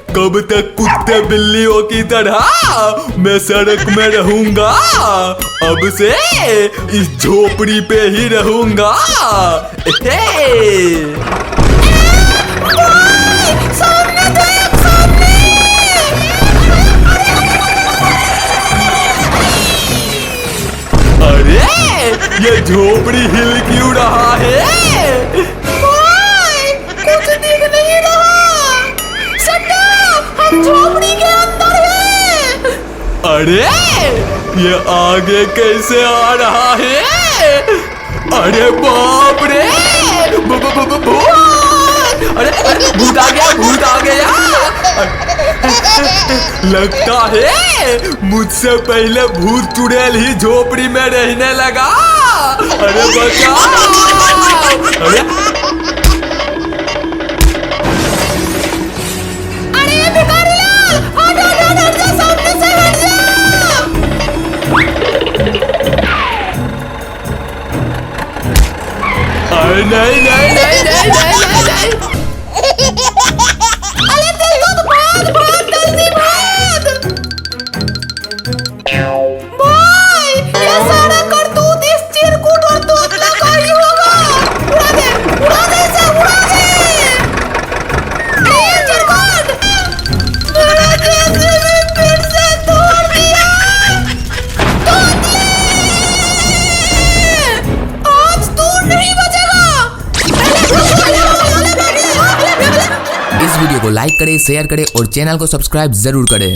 कब तक कुत्ते बिल्लियों की तरह मैं सड़क में रहूंगा? अब से इस झोपड़ी पे ही रहूंगा। अरे ये झोपड़ी हिल क्यों रहा है? कुछ दिख नहीं रहा। सट्टा, हम झोपड़ी के अंदर हैं। अरे ये आगे कैसे आ रहा है? अरे बाप रे, अरे भूत आ गया, भूत आ गया। लगता है मुझसे पहले भूत चुड़ैल ही झोपड़ी में रहने लगा। अरे बचाओ। अरे भिखारीलाल, हट जा, सामने से हट जा। अरे नहीं। अरे देखो तो भाग जल्दी भाग। भाई ये सारा करतूत इस चिरकुट और तोतला का ही होगा। उड़ा दे इसे, उड़ा दे। ए चिरकुट, मेरा जेसीबी फिर से तोड़ दिया। तोतले, आज तू नहीं बचेगा। इस वीडियो को लाइक करें, शेयर करें और चैनल को सब्सक्राइब जरूर करें।